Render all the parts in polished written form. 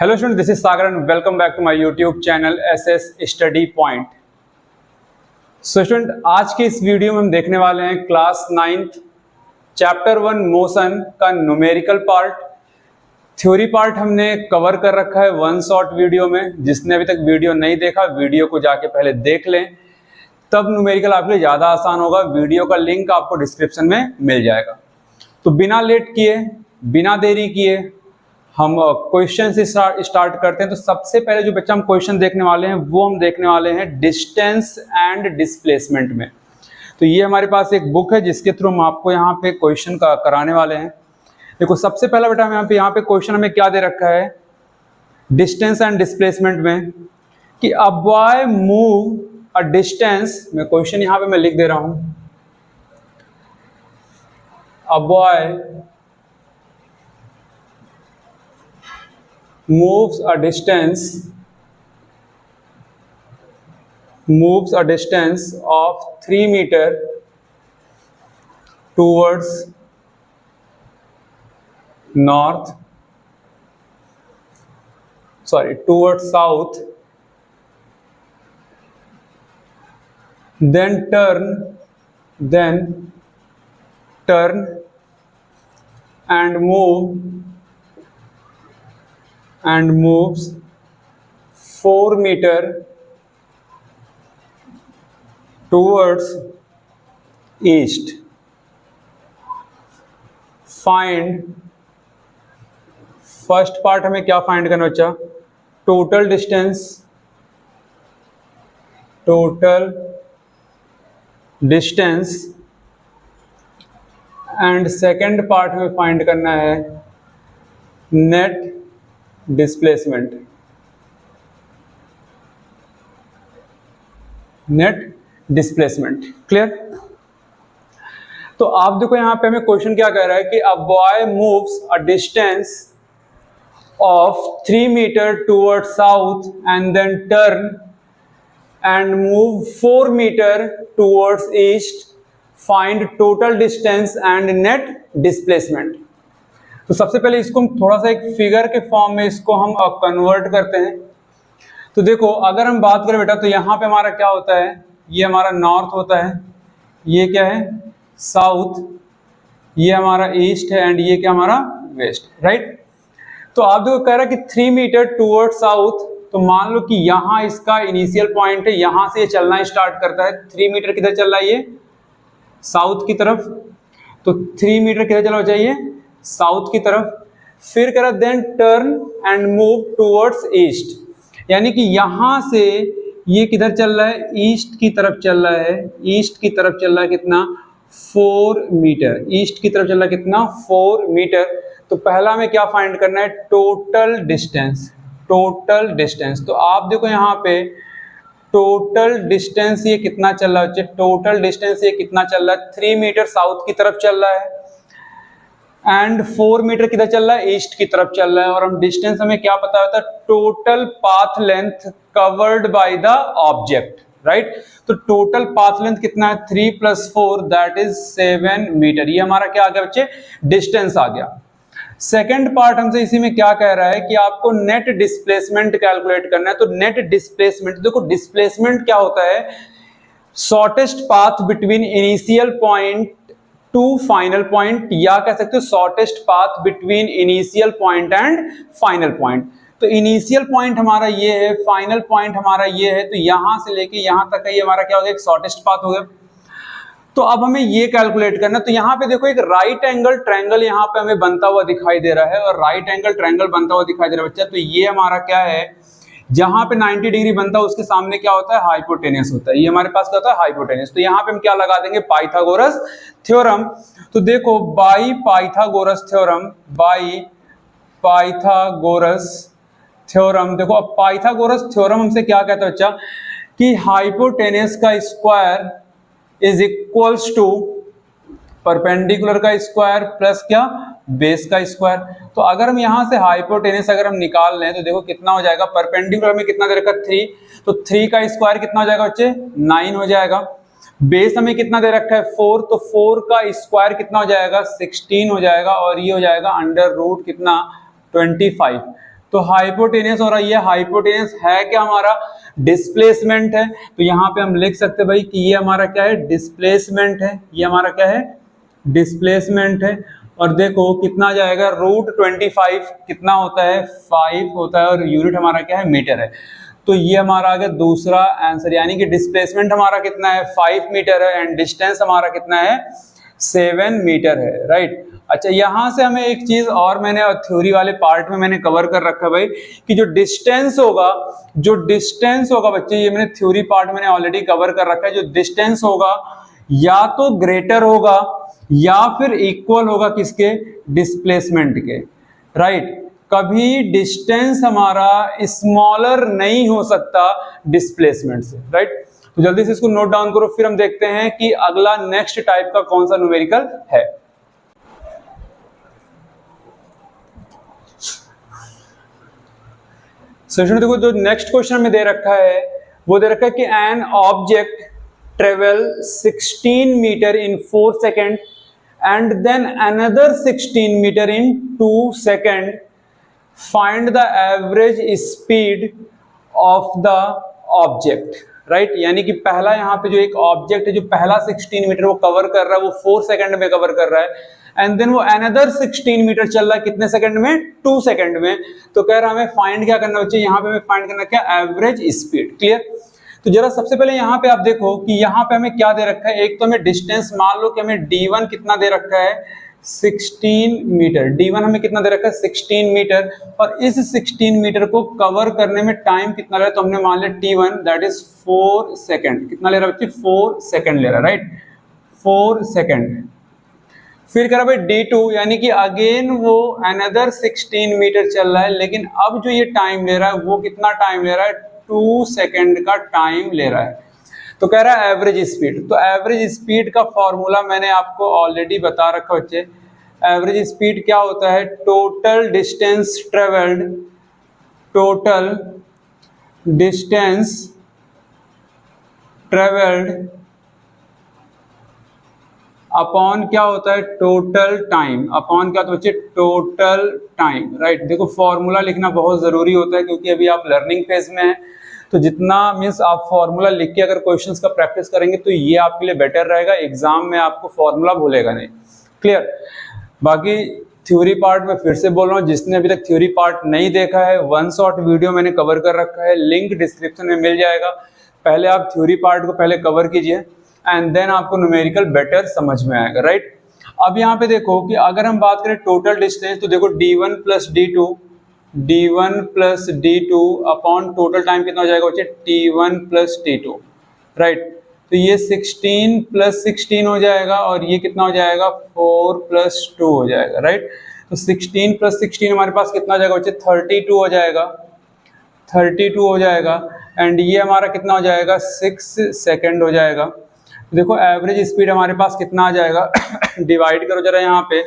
Hello students, this is Sagar and welcome back to my YouTube channel SS Study Point. So student, आज के इस video में हम देखने वाले हैं क्लास 9th चैप्टर 1 मोशन का न्यूमेरिकल पार्ट। थ्योरी पार्ट हमने कवर कर रखा है वन शॉर्ट वीडियो में। जिसने अभी तक वीडियो नहीं देखा, वीडियो को जाके पहले देख लें, तब न्यूमेरिकल आपके लिए ज़्यादा आसान होगा। वीडियो का लिंक आपको डिस्क्रिप्शन में मिल जाएगा। तो बिना लेट किए, बिना देरी किए हम क्वेश्चन से स्टार्ट करते हैं। तो सबसे पहले जो बच्चा हम क्वेश्चन देखने वाले हैं वो हम देखने वाले हैं डिस्टेंस एंड डिस्प्लेसमेंट में। तो ये हमारे पास एक बुक है जिसके थ्रू हम आपको यहाँ पे क्वेश्चन का कराने वाले हैं। देखो सबसे पहला बेटा हम यहाँ पे क्वेश्चन हमें क्या दे रखा है डिस्टेंस एंड डिस्प्लेसमेंट में कि a boy move a distance. मैं क्वेश्चन यहाँ पे मैं लिख दे रहा हूँ, a boy moves a distance of 3 meter towards south, then turn and moves 4 meter towards east. Find, first part हमें क्या फाइंड करना बच्चा, total distance and second part हमें फाइंड करना है नेट डिस्प्लेसमेंट। क्लियर। तो आप देखो यहां पे हमें क्वेश्चन क्या कह रहा है कि a boy moves a distance of 3 metre toward south and then turn and move 4 metre towards east. Find total distance and net displacement. तो सबसे पहले इसको हम थोड़ा सा एक फिगर के फॉर्म में इसको हम कन्वर्ट करते हैं। तो देखो अगर हम बात करें बेटा तो यहाँ पे हमारा क्या होता है, ये हमारा नॉर्थ होता है, ये क्या है साउथ, ये हमारा ईस्ट है एंड ये क्या हमारा वेस्ट, राइट। तो आप देखो कह रहा है कि 3 मीटर टूवर्ड साउथ। तो मान लो कि यहाँ इसका इनिशियल पॉइंट है, यहाँ से ये चलना स्टार्ट करता है। 3 मीटर किधर चल रहा है, ये साउथ की तरफ। तो 3 मीटर किधर चलना चाहिए, साउथ की तरफ। फिर करा then turn and move towards east, यानी कि यहां से ये किधर चल रहा है, ईस्ट की तरफ चल रहा है। ईस्ट की तरफ चल रहा है कितना, 4 मीटर। ईस्ट की तरफ चल रहा है कितना, 4 मीटर। तो पहला हमें क्या फाइंड करना है, टोटल डिस्टेंस। तो आप देखो यहाँ पे टोटल डिस्टेंस ये कितना चल रहा है, टोटल डिस्टेंस ये कितना चल रहा है, 3 मीटर साउथ की तरफ चल रहा है एंड 4 मीटर किधर चल रहा है, ईस्ट की तरफ चल रहा है। और हम डिस्टेंस हमें क्या पता होता है, total path length covered by the object, right. तो टोटल पाथ लेंथ कितना है, 3 + 4 दैट इज 7 मीटर। ये हमारा क्या आ गया बच्चे, डिस्टेंस आ गया। सेकेंड पार्ट हमसे इसी में क्या कह रहा है कि आपको नेट डिस्प्लेसमेंट कैलकुलेट करना है। तो नेट डिस्प्लेसमेंट, देखो डिस्प्लेसमेंट क्या होता है, shortest path between initial point two final point, या कह सकते हो shortest path between initial point and final point. तो इनिशियल पॉइंट हमारा ये है, फाइनल पॉइंट हमारा ये है। तो यहां से लेके यहां तक का ये हमारा क्या हो गया, एक शॉर्टेस्ट पाथ हो गया। तो अब हमें ये कैलकुलेट करना। तो यहाँ पे देखो एक राइट एंगल ट्रायंगल यहाँ पे हमें बनता हुआ दिखाई दे रहा है, और राइट एंगल ट्रायंगल बनता हुआ दिखाई दे रहा है बच्चा। तो ये हमारा क्या है, जहां पे 90 डिग्री बनता है उसके सामने क्या होता है, हाइपोटेनस होता है। ये हमारे पास क्या होता है, हाइपोटेनस। तो यहाँ पे हम क्या लगा देंगे, पाइथागोरस थ्योरम। तो देखो बाई पाइथागोरस थ्योरम, देखो अब पाइथागोरस थ्योरम हमसे क्या कहता है बच्चा, कि हाइपोटेनस का square is equals to perpendicular का स्क्वायर प्लस क्या, बेस का स्क्वायर। तो अगर हम यहां से हाइपोटेनस अगर हम निकाल लें तो देखो कितना हो जाएगा, परपेंडिकुलर में कितना दे रखा 3, तो 3 का स्क्वायर कितना हो जाएगा बच्चे, 9 हो जाएगा। बेस हमें कितना दे रखा है 4, तो 4 का स्क्वायर कितना हो जाएगा 16 हो जाएगा, और ये हो जाएगा अंडर रूट कितना 25। तो हाइपोटेनियस और ये हाइपोटेनियस है क्या हमारा डिस्प्लेसमेंट है। तो यहाँ पे हम लिख सकते हैं भाई कि ये हमारा क्या है डिस्प्लेसमेंट है, ये हमारा क्या है डिस्प्लेसमेंट है। और देखो कितना जाएगा √25 कितना होता है 5 होता है और यूनिट हमारा क्या है मीटर है। तो ये हमारा आ गया दूसरा आंसर, यानी कि डिस्प्लेसमेंट हमारा कितना है 5 मीटर है एंड डिस्टेंस हमारा कितना है 7 मीटर है, राइट। अच्छा यहाँ से हमें एक चीज और मैंने थ्योरी वाले पार्ट में मैंने कवर कर रखा है भाई कि जो डिस्टेंस होगा बच्चे, ये मैंने थ्योरी पार्ट मैंने ऑलरेडी कवर कर रखा है। जो डिस्टेंस होगा या तो ग्रेटर होगा या फिर इक्वल होगा किसके डिस्प्लेसमेंट के, राइट। कभी डिस्टेंस हमारा स्मॉलर नहीं हो सकता डिस्प्लेसमेंट से, राइट। तो जल्दी से इसको नोट डाउन करो, फिर हम देखते हैं कि अगला नेक्स्ट टाइप का कौन सा न्यूमेरिकल है। सेशन देखो जो नेक्स्ट क्वेश्चन में दे रखा है वो दे रखा है कि an object travel 16 metre in 4 second and then another 16 metre in 2 second, find the average speed of the object, right. यानी कि पहला यहाँ पे जो एक ऑब्जेक्ट है जो पहला 16 मीटर वो कवर कर रहा है वो 4 सेकंड में कवर कर रहा है एंड देन वो अनदर 16 मीटर चल रहा है कितने सेकंड में 2 सेकंड में। तो कह रहा है हमें फाइंड क्या करना चाहिए, यहाँ पे हमें फाइंड करना क्या एवरेज स्पीड, क्लियर। तो जरा सबसे पहले यहाँ पे आप देखो कि यहाँ पे हमें क्या दे रखा है। एक तो हमें डिस्टेंस मान लो कि हमें D1 कितना दे रखा है 16 मीटर, D1 हमें कितना दे रखा है 16 मीटर और इस 16 मीटर को कवर करने में टाइम कितना ले रहा है तो हमने मान लिया T1 दैट इज 4 सेकंड। कितना ले रहा है बच्चे 4 सेकंड ले रहा है, राइट 4 सेकंड। फिर कह रहा भाई D2 यानी कि अगेन वो अनदर 16 मीटर चल रहा है लेकिन अब जो ये टाइम ले रहा है वो कितना टाइम ले रहा है 2 सेकंड का टाइम ले रहा है। तो कह रहा है एवरेज स्पीड। तो एवरेज स्पीड का फॉर्मूला मैंने आपको ऑलरेडी बता रखा बच्चे। एवरेज स्पीड क्या होता है टोटल डिस्टेंस ट्रेवल्ड अपॉन क्या होता है टोटल टाइम, अपॉन क्या होता है बच्चे टोटल टाइम, राइट। देखो फॉर्मूला लिखना बहुत जरूरी होता है क्योंकि अभी आप लर्निंग फेज में हैं तो जितना मीन्स आप फॉर्मूला लिख के अगर क्वेश्चंस का प्रैक्टिस करेंगे तो ये आपके लिए बेटर रहेगा, एग्जाम में आपको फॉर्मूला भूलेगा नहीं, क्लियर। बाकी थ्योरी पार्ट में फिर से बोल रहा हूँ, जिसने अभी तक थ्योरी पार्ट नहीं देखा है वन शॉट वीडियो मैंने कवर कर रखा है, लिंक डिस्क्रिप्शन में मिल जाएगा। पहले आप थ्योरी पार्ट को पहले कवर कीजिए एंड देन आपको न्यूमेरिकल बेटर समझ में आएगा, राइट। अब यहाँ पे देखो कि अगर हम बात करें टोटल डिस्टेंस तो देखो D1 plus D2 upon total time कितना हो जाएगा बच्चे T1 प्लस T2, राइट। तो ये 16 प्लस 16 हो जाएगा और ये कितना हो जाएगा 4 प्लस 2 हो जाएगा, राइट। तो 16 प्लस 16 हमारे पास कितना हो जाएगा बच्चे 32 हो जाएगा, 32 हो जाएगा एंड ये हमारा कितना हो जाएगा 6 सेकेंड हो जाएगा। देखो एवरेज स्पीड हमारे पास कितना आ जाएगा डिवाइड करो जरा यहाँ पे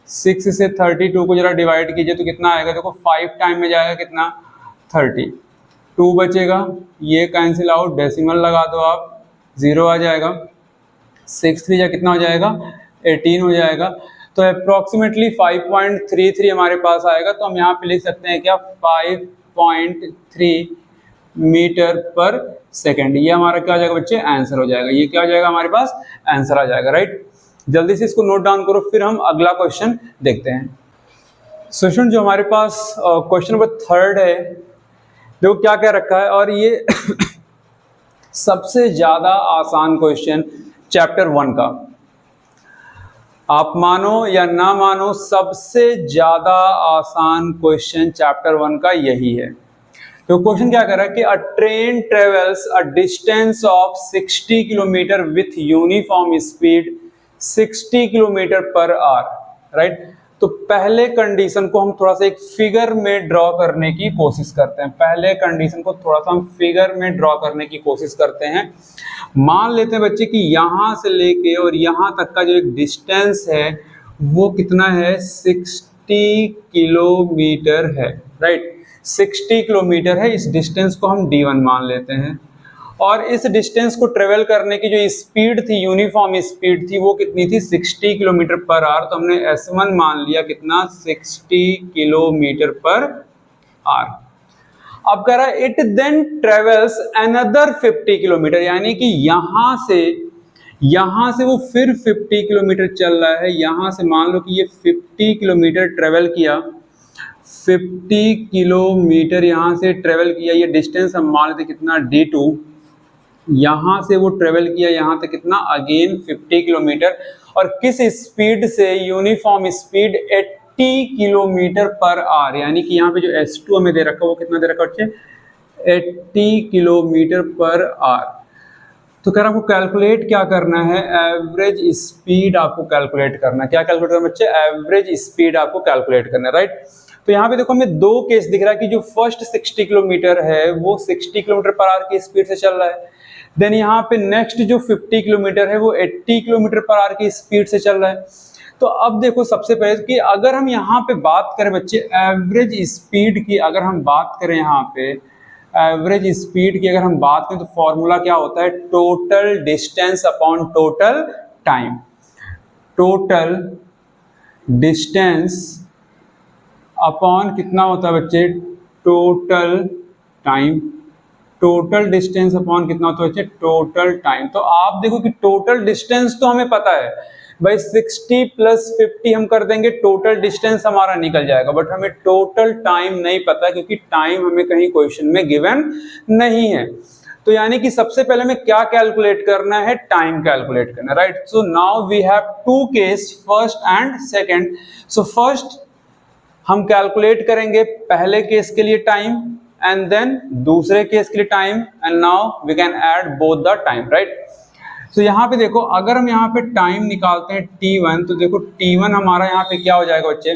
6 से 32 को जरा डिवाइड कीजिए तो कितना आएगा, देखो 5 टाइम में जाएगा कितना 30, 2 बचेगा, ये कैंसिल आउट, डेसिमल लगा दो आप 0 आ जाएगा, 6 3 कितना हो जाएगा 18 हो जाएगा। तो अप्रोक्सीमेटली 5.33 हमारे पास आएगा। तो हम यहाँ पे लिख सकते हैं क्या 5.3 मीटर पर सेकेंड, ये हमारा क्या हो जाएगा बच्चे आंसर हो जाएगा। ये क्या हो जाएगा हमारे पास आंसर आ जाएगा, राइट। जल्दी से इसको नोट डाउन करो फिर हम अगला क्वेश्चन देखते हैं। क्वेश्चन जो हमारे पास क्वेश्चन नंबर 3 है, देखो क्या क्या रखा है और ये सबसे ज्यादा आसान क्वेश्चन चैप्टर 1 का, आप मानो या ना मानो सबसे ज्यादा आसान क्वेश्चन चैप्टर 1 का यही है। तो क्वेश्चन क्या कर रहा है कि अ train travels a distance of 60 kilometre with uniform speed 60 kilometre per hour, right. तो पहले कंडीशन को हम थोड़ा सा एक फिगर में ड्रॉ करने की कोशिश करते हैं। पहले कंडीशन को थोड़ा सा हम फिगर में ड्रॉ करने की कोशिश करते हैं। मान लेते हैं बच्चे कि यहाँ से लेके और यहाँ तक का जो एक डिस्टेंस है वो कितना है 60 किलोमीटर है, राइट। 60 किलोमीटर है, इस डिस्टेंस को हम D1 मान लेते हैं और इस डिस्टेंस को ट्रेवल करने की जो स्पीड थी यूनिफॉर्म स्पीड थी वो कितनी थी 60 किलोमीटर पर आवर। तो हमने S1 मान लिया कितना 60 किलोमीटर पर आर। अब कह रहा है it then travels another 50 kilometre, यानी कि यहां से वो फिर 50 किलोमीटर चल रहा है। यहां से मान लो कि ये 50 किलोमीटर ट्रेवल किया, 50 किलोमीटर यहां से ट्रेवल किया, ये डिस्टेंस हम मान लेते कितना d2, यहां से वो ट्रेवल किया यहां तक कितना, अगेन 50 किलोमीटर, और किस स्पीड से, uniform speed 80 kilometre per hour, यानी कि यहाँ पे जो S2 हमें दे रखा है वो कितना दे रखा है बच्चे, 80 किलोमीटर पर आवर। तो कह रहा आपको कैलकुलेट क्या करना है, एवरेज स्पीड आपको कैलकुलेट करना है। क्या कैलकुलेट करना है बच्चे, एवरेज स्पीड आपको कैलकुलेट करना है, राइट। तो यहाँ पे देखो हमें दो केस दिख रहा है कि जो फर्स्ट 60 किलोमीटर है वो 60 किलोमीटर पर आवर की स्पीड से चल रहा है, देन यहाँ पे नेक्स्ट जो 50 किलोमीटर है वो 80 किलोमीटर पर आवर की स्पीड से चल रहा है। तो अब देखो सबसे पहले कि अगर हम यहाँ पे बात करें बच्चे एवरेज स्पीड की, अगर हम बात करें यहाँ पे एवरेज स्पीड की अगर हम बात करें तो फॉर्मूला क्या होता है, total distance upon total time. Total distance upon कितना होता है बच्चे, total time. Total distance upon कितना होता है बच्चे, टोटल टाइम। तो आप देखो कि टोटल डिस्टेंस तो हमें पता है भाई, 60 प्लस 50 हम कर देंगे, टोटल डिस्टेंस हमारा निकल जाएगा, बट हमें टोटल टाइम नहीं पता क्योंकि टाइम हमें कहीं क्वेश्चन में गिवन नहीं है। तो यानी कि सबसे पहले हमें क्या कैलकुलेट करना है, टाइम कैलकुलेट करना है, right. So now we have two case, first and second. So first हम कैलकुलेट करेंगे पहले केस के लिए टाइम एंड देन दूसरे केस के लिए time, and now we can add both the time, right. तो यहाँ पे देखो अगर हम यहाँ पे टाइम निकालते हैं t1, तो देखो t1 हमारा यहाँ पे क्या हो जाएगा बच्चे,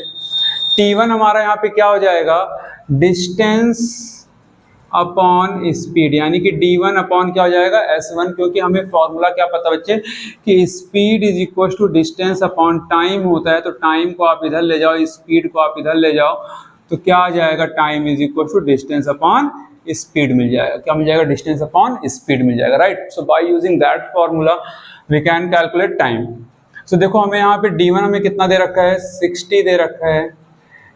t1 हमारा यहाँ पे क्या हो जाएगा, डिस्टेंस अपॉन स्पीड, यानी कि d1 अपॉन क्या हो जाएगा, s1, क्योंकि हमें फॉर्मूला क्या पता बच्चे कि speed is equal to distance upon time होता है। तो टाइम को आप इधर ले जाओ, स्पीड को आप इधर ले जाओ, तो क्या आ जाएगा, time is equal to distance upon speed मिल जाएगा। क्या मिल जाएगा, डिस्टेंस अपॉन स्पीड मिल जाएगा, right. So by using that formula we can calculate time. सो देखो हमें यहाँ पे d1 हमें कितना दे रखा है, 60 दे रखा है,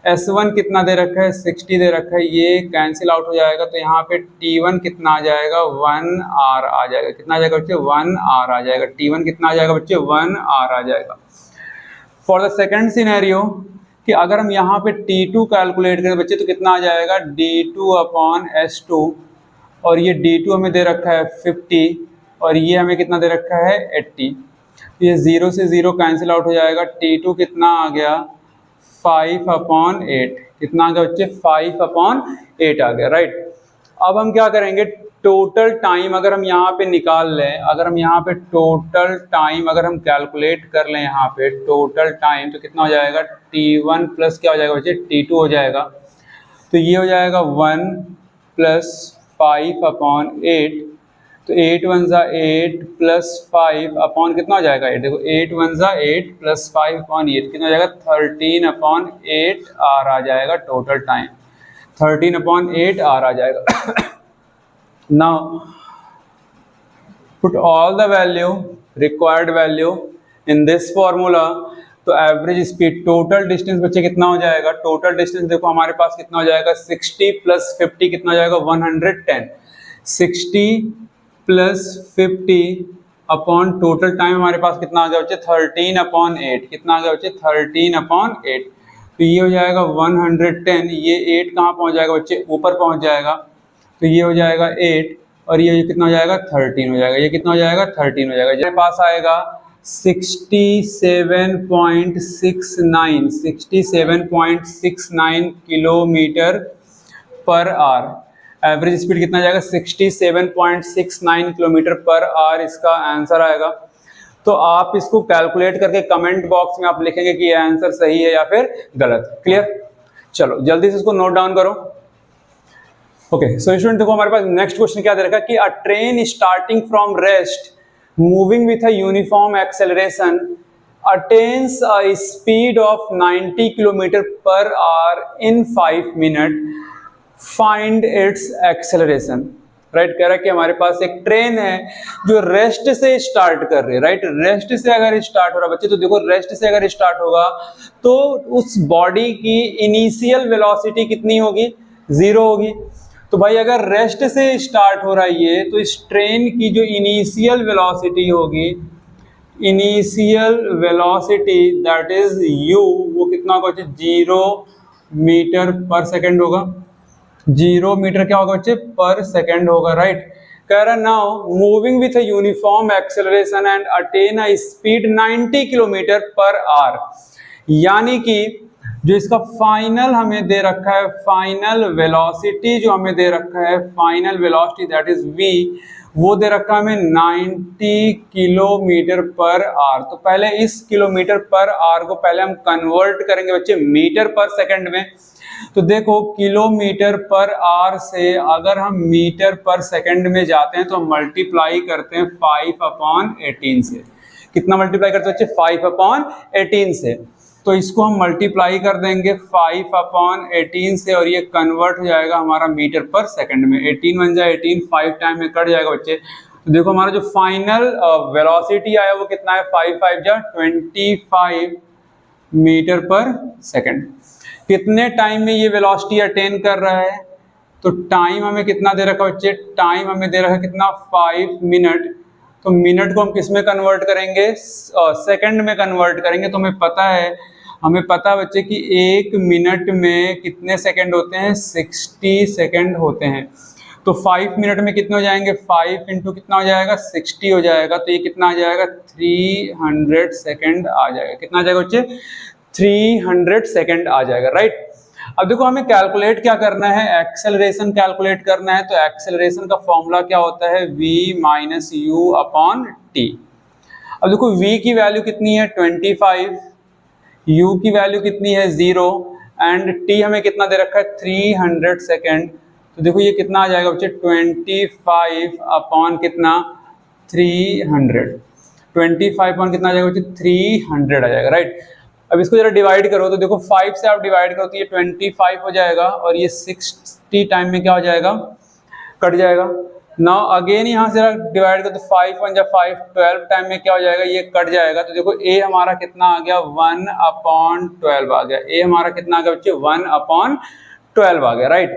s1 कितना दे रखा है, 60 दे रखा है, ये कैंसिल आउट हो जाएगा। तो यहाँ पे t1 कितना आ जाएगा, 1 आवर आ जाएगा। कितना आ जाएगा बच्चे, 1 आवर आ जाएगा। t1 कितना आ जाएगा बच्चे, 1 आवर आ जाएगा। फॉर द सेकेंड सिनेरियो कि अगर हम यहाँ पे t2 कैलकुलेट करें बच्चे तो कितना आ जाएगा, d2 अपॉन s2, और ये d2 हमें दे रखा है 50 और ये हमें कितना दे रखा है 80। तो ये 0 से 0 कैंसिल आउट हो जाएगा। t2 कितना आ गया, 5 अपॉन 8। कितना आ गया बच्चे, 5 अपॉन 8 आ गया, राइट। अब हम क्या करेंगे, टोटल टाइम अगर हम यहाँ पे निकाल लें, अगर हम यहाँ पे टोटल टाइम अगर हम कैलकुलेट कर लें यहाँ पे टोटल टाइम, तो कितना हो जाएगा, t1 प्लस क्या हो जाएगा बच्चे, t2 हो जाएगा। तो ये हो जाएगा 1 प्लस 5 अपॉन 8। तो 8 1 ज़ा 8 प्लस 5 अपॉन कितना हो जाएगा 8। देखो 8 1 ज़ा 8 प्लस 5 अपॉन 8 कितना हो जाएगा, 13 अपॉन 8 आर आ जाएगा टोटल टाइम। 13 अपॉन 8 आर आ जाएगा। Now put all the value, required value in this formula। तो एवरेज स्पीड, टोटल डिस्टेंस बच्चे कितना हो जाएगा, टोटल डिस्टेंस देखो हमारे पास कितना हो जाएगा, 60 प्लस 50 कितना हो जाएगा, 110। 60 प्लस 50 अपॉन टोटल टाइम हमारे पास कितना आ गया बच्चे, 13 अपॉन 8। कितना आ गया बच्चे, 13 अपॉन 8। तो ये हो जाएगा 110। ये 8 कहाँ पहुँच जाएगा बच्चे, ऊपर पहुँच जाएगा। तो ये हो जाएगा 8 और ये कितना हो जाएगा, 13 हो जाएगा। ये कितना हो जाएगा, 13 हो जाएगा। मेरे पास आएगा 67.69 kilometre per hour. Average speed कितना जाएगा, 67.69 किलोमीटर पर आवर इसका आंसर आएगा। तो आप इसको कैलकुलेट करके कमेंट बॉक्स में आप लिखेंगे कि ये आंसर सही है या फिर गलत। क्लियर, चलो जल्दी से इसको नोट डाउन करो। ओके सो स्टूडेंट देखो हमारे पास नेक्स्ट क्वेश्चन क्या दे रखा है कि अ train starting from rest moving with a uniform acceleration attains a speed of 90 kilometre per hour in 5 minute, find its acceleration. Right, कह रहा है कि हमारे पास एक ट्रेन है जो रेस्ट से स्टार्ट कर रही है। राइट, रेस्ट से अगर स्टार्ट हो रहा है बच्चे, तो देखो रेस्ट से अगर स्टार्ट होगा तो उस बॉडी की इनिशियल वेलोसिटी कितनी होगी, जीरो होगी। तो भाई अगर रेस्ट से स्टार्ट हो रहा है ये, तो इस ट्रेन की जो इनिशियल वेलोसिटी होगी, initial velocity that is u, वो कितना होगा बच्चे 0 मीटर पर सेकेंड होगा। 0 मीटर क्या होगा बच्चे पर सेकेंड होगा, राइट। कह रहा now moving with a uniform acceleration and attain a speed 90 kilometre per hour, यानी कि जो इसका फाइनल हमें दे रखा है, फाइनल वेलोसिटी जो हमें दे रखा है, final velocity that is v, वो दे रखा है हमें 90 किलोमीटर पर आवर। तो पहले इस किलोमीटर पर आवर को पहले हम कन्वर्ट करेंगे बच्चे मीटर पर सेकंड में। तो देखो किलोमीटर पर आवर से अगर हम मीटर पर सेकंड में जाते हैं तो हम मल्टीप्लाई करते हैं 5/18 से। कितना मल्टीप्लाई करते हैं बच्चे 5/18 से। तो इसको हम मल्टीप्लाई कर देंगे 5/18 से और ये कन्वर्ट हो जाएगा हमारा मीटर पर सेकंड में। 18 बन जाए 18, 5 टाइम में कट जाएगा बच्चे। तो देखो हमारा जो फाइनल वेलोसिटी आया वो कितना है, 5 5 जा 25 मीटर पर सेकंड। कितने टाइम में ये वेलोसिटी अटेन कर रहा है, तो टाइम हमें कितना दे रखा है बच्चे, टाइम हमें दे रखा है कितना 5 मिनट। तो मिनट को हम किस में कन्वर्ट करेंगे, सेकंड में कन्वर्ट करेंगे। तो हमें पता है बच्चे कि 1 मिनट में कितने सेकंड होते हैं, 60 सेकंड होते हैं। तो 5 मिनट में कितने हो जाएंगे, 5 इंटू कितना हो जाएगा 60 हो जाएगा। तो ये कितना आ जाएगा 300 सेकंड आ जाएगा। कितना आ जाएगा बच्चे 300 सेकंड आ जाएगा, राइट। अब देखो हमें कैलकुलेट क्या करना है, एक्सेलरेशन कैलकुलेट करना है। तो एक्सेलरेशन का फॉर्मूला क्या होता है, v minus you upon T. अब देखो v की वैल्यू कितनी है 25, u की वैल्यू कितनी है 0 एंड t हमें कितना दे रखा है 300 सेकेंड। तो देखो ये कितना आ जाएगा बच्चे 25 अपॉन कितना 300, 25 अपॉन कितना आ जाएगा बच्चे 300 आ जाएगा, राइट। अब इसको जरा डिवाइड करो तो देखो 5 से आप डिवाइड करो तो ये 25 हो जाएगा और ये 60 टाइम में क्या हो जाएगा, कट जाएगा। नाउ अगेन यहाँ से डिवाइड करो तो 5 1 जा 5, 12 टाइम में क्या हो जाएगा, ये कट जाएगा। तो देखो a हमारा कितना आ गया 1/12 आ गया। a हमारा कितना आ गया बच्चे 1/12 आ गया, राइट।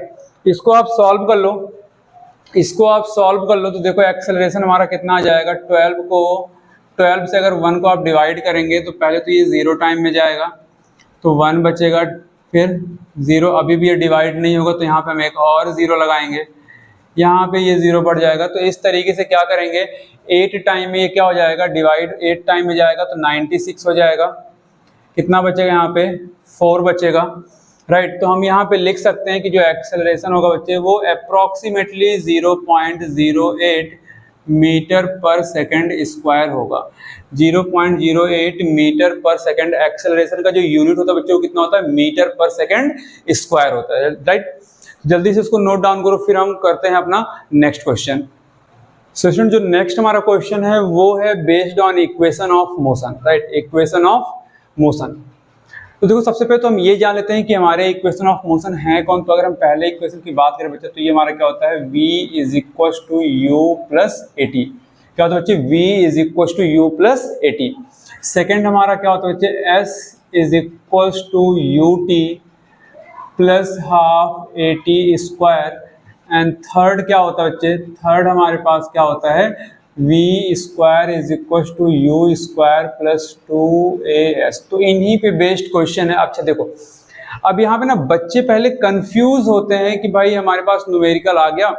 इसको आप सॉल्व कर लो, तो देखो एक्सेलरेशन हमारा कितना आ जाएगा, 12 से अगर 1 को आप डिवाइड करेंगे तो पहले तो ये 0 टाइम में जाएगा तो 1 बचेगा, फिर 0 अभी भी ये डिवाइड नहीं होगा तो यहाँ पे हम एक और 0 लगाएंगे, यहाँ पे ये 0 बढ़ जाएगा। तो इस तरीके से क्या करेंगे 8 टाइम में ये क्या हो जाएगा, डिवाइड 8 टाइम में जाएगा तो 96 हो जाएगा। कितना बचेगा यहाँ पे 4 बचेगा, राइट। तो हम यहाँ पे लिख सकते हैं कि जो एक्सेलरेशन होगा बच्चे वो approximately 0.08 metre per second square होगा। 0.08 मीटर पर सेकंड एक्सेलरेशन का जो यूनिट होता है बच्चों कितना होता है, मीटर पर सेकंड स्क्वायर होता है, राइट। जल्दी से इसको नोट डाउन करो, फिर हम करते हैं अपना नेक्स्ट क्वेश्चन। स्टूडेंट जो नेक्स्ट हमारा क्वेश्चन है वो है based on equation of motion, right, equation of motion. तो देखो सबसे पहले तो हम ये जान लेते हैं कि हमारे इक्वेशन ऑफ मोशन है कौन। तो अगर हम पहले इक्वेशन की बात करें बच्चे तो ये हमारा क्या होता है v is equal to u plus a t. क्या होता है बच्चे v is equal to u plus a t. Second हमारा क्या होता है बच्चे s is equal to u t plus half a t square. And third क्या होता है बच्चे, थर्ड हमारे पास क्या होता है v square is equal to u square plus 2as। तो इन्हीं पे बेस्ड क्वेश्चन है। अच्छा देखो अब यहाँ पे ना बच्चे पहले कंफ्यूज होते हैं कि भाई हमारे पास न्यूमेरिकल आ गया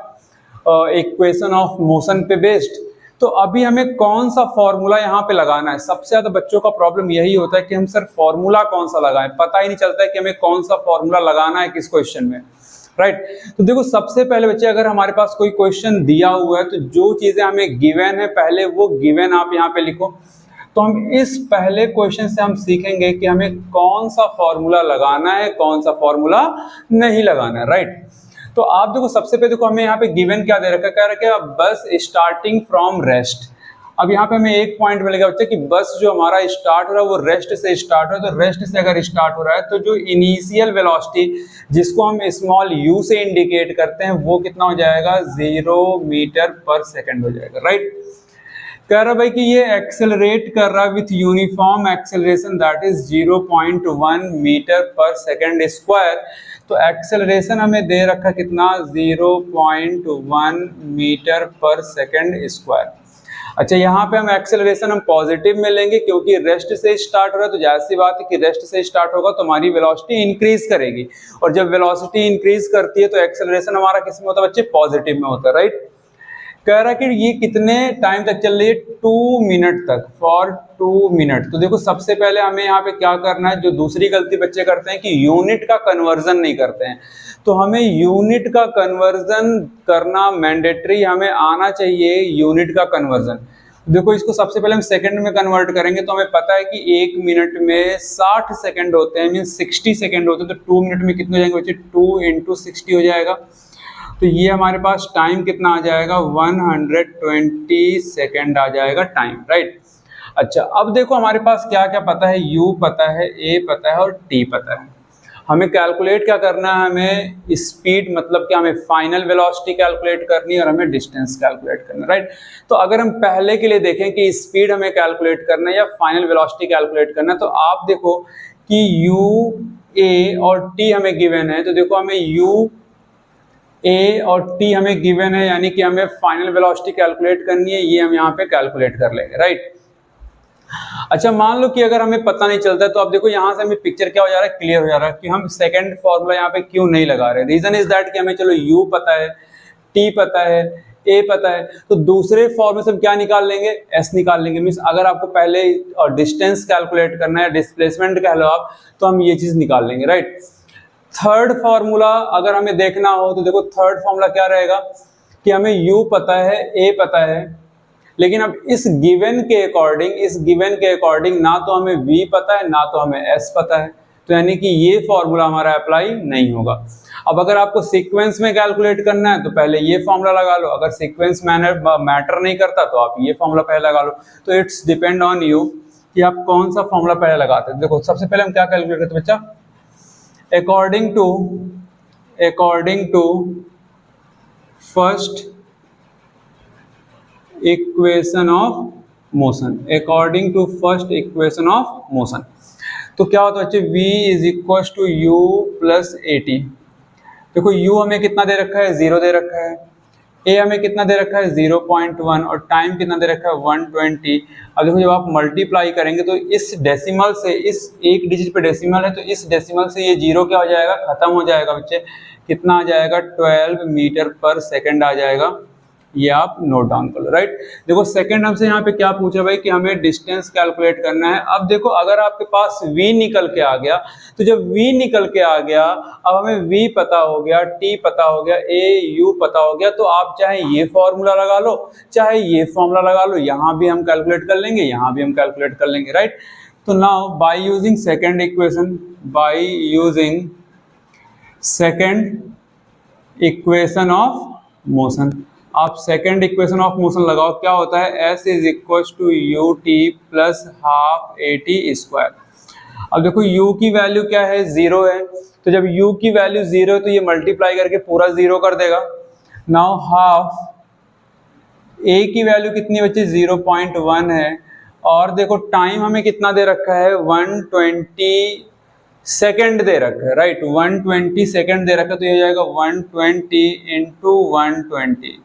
इक्वेशन ऑफ मोशन पे बेस्ड, तो अभी हमें कौन सा फॉर्मूला यहाँ पे लगाना है। सबसे ज्यादा बच्चों का प्रॉब्लम यही होता है कि हम सर फॉर्मूला कौन सा लगाएं, पता ही नहीं चलता है कि हमें कौन सा फॉर्मूला लगाना है किस क्वेश्चन में, राइट। तो देखो सबसे पहले बच्चे अगर हमारे पास कोई क्वेश्चन दिया हुआ है तो जो चीजें हमें गिवन है पहले वो गिवन आप यहाँ पे लिखो। तो हम इस पहले क्वेश्चन से हम सीखेंगे कि हमें कौन सा फॉर्मूला लगाना है, कौन सा फॉर्मूला नहीं लगाना है, राइट। तो आप देखो सबसे पहले देखो हमें यहाँ पे गिवन क्या दे रखा है, कह रखा है बस स्टार्टिंग फ्रॉम रेस्ट। अब यहाँ पे हमें एक पॉइंट मिलेगा बच्चे कि बस जो हमारा स्टार्ट हो रहा है वो रेस्ट से स्टार्ट हो रहा है। तो रेस्ट से अगर स्टार्ट हो रहा है तो जो इनिशियल वेलोसिटी जिसको हम स्मॉल u से इंडिकेट करते हैं वो कितना हो जाएगा 0 मीटर पर सेकंड हो जाएगा, राइट। कह रहा भाई कि ये एक्सेलरेट कर रहा है with uniform acceleration that is 0.1 metre per second square. तो एक्सेलरेशन हमें दे रखा कितना 0.1 मीटर पर सेकेंड स्क्वायर। अच्छा, यहाँ पे हम एक्सेलरेशन हम पॉजिटिव में लेंगे क्योंकि रेस्ट से स्टार्ट हो रहा है, तो जाहिर सी बात है कि रेस्ट से स्टार्ट होगा तो हमारी वेलोसिटी इंक्रीज करेगी, और जब वेलोसिटी इंक्रीज करती है तो एक्सेलरेशन हमारा किस में होता है बच्चे, पॉजिटिव में होता है, राइट। कह रहा है कि ये कितने टाइम तक चल रही है, 2 मिनट तक, फॉर 2 मिनट। तो देखो सबसे पहले हमें यहाँ पे क्या करना है, जो दूसरी गलती बच्चे करते हैं कि यूनिट का कन्वर्जन नहीं करते हैं, तो हमें यूनिट का कन्वर्जन करना मैंडेटरी, हमें आना चाहिए यूनिट का कन्वर्जन। देखो इसको सबसे पहले हम सेकंड में कन्वर्ट करेंगे, तो हमें पता है कि 1 मिनट में 60 सेकंड होते हैं, मीन 60 सेकंड होते हैं, तो 2 मिनट में कितने हो जाएंगे बच्चे, 2 × 60 हो जाएगा। तो ये हमारे पास टाइम कितना आ जाएगा, 120 सेकेंड आ जाएगा टाइम, राइट। अच्छा, अब देखो हमारे पास क्या क्या पता है, u पता है, a पता है और t पता है। हमें कैलकुलेट क्या करना है, हमें स्पीड मतलब कि हमें फाइनल वेलोसिटी कैलकुलेट करनी है और हमें डिस्टेंस कैलकुलेट करना है, राइट। तो अगर हम पहले के लिए देखें कि स्पीड हमें कैलकुलेट करना है या फाइनल वेलोसिटी कैलकुलेट करना है, तो आप देखो कि u, a और t हमें गिवन है, तो देखो हमें u, a और t हमें गिवन है, यानी कि हमें फाइनल वेलोसिटी कैलकुलेट करनी है, ये हम यहाँ पे कैलकुलेट कर लेंगे, राइट। अच्छा, मान लो कि अगर हमें पता नहीं चलता है, तो अब देखो यहाँ से हमें पिक्चर क्या हो जा रहा है, क्लियर हो जा रहा है कि हम सेकंड फॉर्मूला यहाँ पे क्यों नहीं लगा रहे। रीजन इज दैट कि हमें चलो u पता है, t पता है, a पता है, तो दूसरे फॉर्मूले से हम क्या निकाल लेंगे, s निकाल लेंगे। मीन्स अगर आपको पहले डिस्टेंस कैलकुलेट करना है, डिस्प्लेसमेंट कह लो आप, तो हम ये चीज निकाल लेंगे, राइट। थर्ड फार्मूला अगर हमें देखना हो तो देखो थर्ड फार्मूला क्या रहेगा कि हमें u पता है, a पता है, लेकिन अब इस गिवन के अकॉर्डिंग ना तो हमें v पता है ना तो हमें s पता है, तो यानी कि ये फॉर्मूला हमारा अप्लाई नहीं होगा। अब अगर आपको सीक्वेंस में कैलकुलेट करना है तो पहले ये फॉर्मूला लगा लो, अगर सीक्वेंस मैटर नहीं करता तो आप ये फॉर्मूला पहले लगा लो। तो इट्स डिपेंड ऑन यू कि आप कौन सा फॉर्मूला पहले लगाते हैं। देखो सबसे पहले हम क्या कैलकुलेट करते हैं बच्चा, according to first equation of motion, according to first equation of motion, तो क्या होता है बच्चे, v is equal to u plus at। देखो u हमें कितना दे रखा है, 0 दे रखा है, a हमें कितना दे रखा है 0.1 और टाइम कितना दे रखा है 120। अब देखो जब आप मल्टीप्लाई करेंगे तो इस डेसिमल से, इस एक डिजिट पे डेसिमल है तो इस डेसिमल से ये 0 क्या हो जाएगा, खत्म हो जाएगा बच्चे। कितना आ जाएगा, 12 मीटर पर सेकंड आ जाएगा। ये आप नोट डाउन कर लो, राइट। देखो सेकंड हमसे यहाँ पे क्या पूछ रहा है भाई कि हमें डिस्टेंस कैलकुलेट करना है। अब देखो अगर आपके पास v निकल के आ गया, तो जब v निकल के आ गया, अब हमें v पता हो गया, t पता हो गया, a u पता हो गया, तो आप चाहे ये फॉर्मूला लगा लो चाहे ये फॉर्मूला लगा लो, यहाँ भी हम कैलकुलेट कर लेंगे, यहाँ भी हम कैलकुलेट कर लेंगे, राइट। तो now by using second equation, by using second equation of motion, आप सेकेंड इक्वेशन ऑफ मोशन लगाओ, क्या होता है, s is equal to u t plus half a t square. अब देखो u की वैल्यू क्या है, 0 है, तो जब u की वैल्यू 0 है तो ये मल्टीप्लाई करके पूरा 0 कर देगा। नाउ हाफ a की वैल्यू कितनी बच्चे, 0.1 है, और देखो टाइम हमें कितना दे रखा है, 120 सेकेंड दे रखा है, राइट। 120 सेकेंड दे रखा है, तो ये हो जाएगा 120 इंटू 120,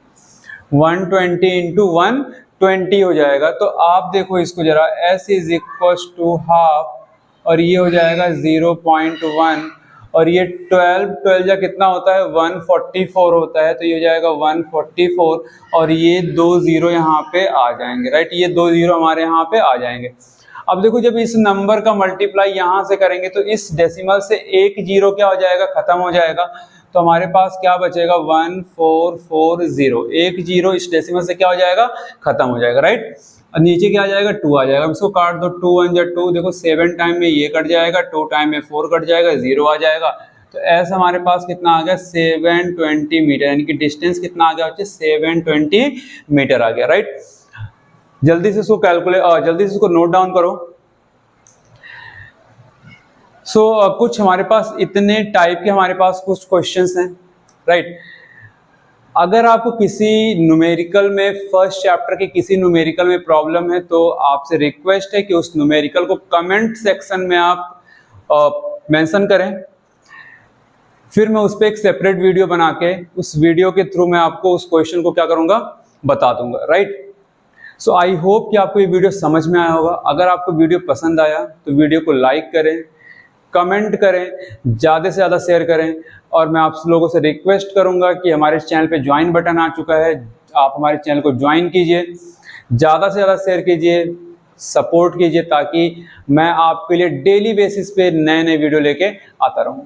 120 इंटू 120 हो जाएगा। तो आप देखो इसको जरा, s is equal to half और ये हो जाएगा 0.1 और ये 12 या कितना होता है, 144 होता है, तो ये हो जाएगा 144 और ये 2 0 यहाँ पे आ जाएंगे, राइट। ये 2 0 हमारे यहाँ पे आ जाएंगे। अब देखो जब इस नंबर का मल्टीप्लाई यहाँ से करेंगे तो इस डेसिमल से एक 0 क्या हो जाएगा, खत्म हो जाएगा, तो हमारे पास क्या बचेगा, 1440, एक 0 इस डेसिमल से क्या हो जाएगा, खत्म हो जाएगा, राइट। और नीचे क्या आ जाएगा, 2 आ जाएगा, इसको काट दो, 2 1 जा 2, देखो 7 टाइम में ये कट जाएगा, 2 टाइम में 4 कट जाएगा, 0 आ जाएगा। तो ऐसा हमारे पास कितना आ गया, 720 मीटर, यानी कि डिस्टेंस कितना आ गया, 720 मीटर आ गया, राइट। जल्दी से इसको जल्दी से इसको नोट डाउन करो। कुछ हमारे पास इतने टाइप के हमारे पास कुछ क्वेश्चंस हैं, राइट। अगर आपको किसी न्यूमेरिकल में, फर्स्ट चैप्टर के किसी न्यूमेरिकल में प्रॉब्लम है तो आपसे रिक्वेस्ट है कि उस न्यूमेरिकल को कमेंट सेक्शन में आप मेंशन करें। फिर मैं उस पर एक सेपरेट वीडियो बना के उस वीडियो के थ्रू मैं आपको उस क्वेश्चन को क्या करूँगा, बता दूंगा, राइट। सो आई होप कि आपको ये वीडियो समझ में आया होगा। अगर आपको वीडियो पसंद आया तो वीडियो को लाइक करें, कमेंट करें, ज़्यादा से ज़्यादा शेयर करें, और मैं आप लोगों से रिक्वेस्ट करूंगा कि हमारे चैनल पे ज्वाइन बटन आ चुका है, आप हमारे चैनल को ज्वाइन कीजिए, ज़्यादा से ज़्यादा शेयर कीजिए, सपोर्ट कीजिए, ताकि मैं आपके लिए डेली बेसिस पे नए नए वीडियो लेके आता रहूं।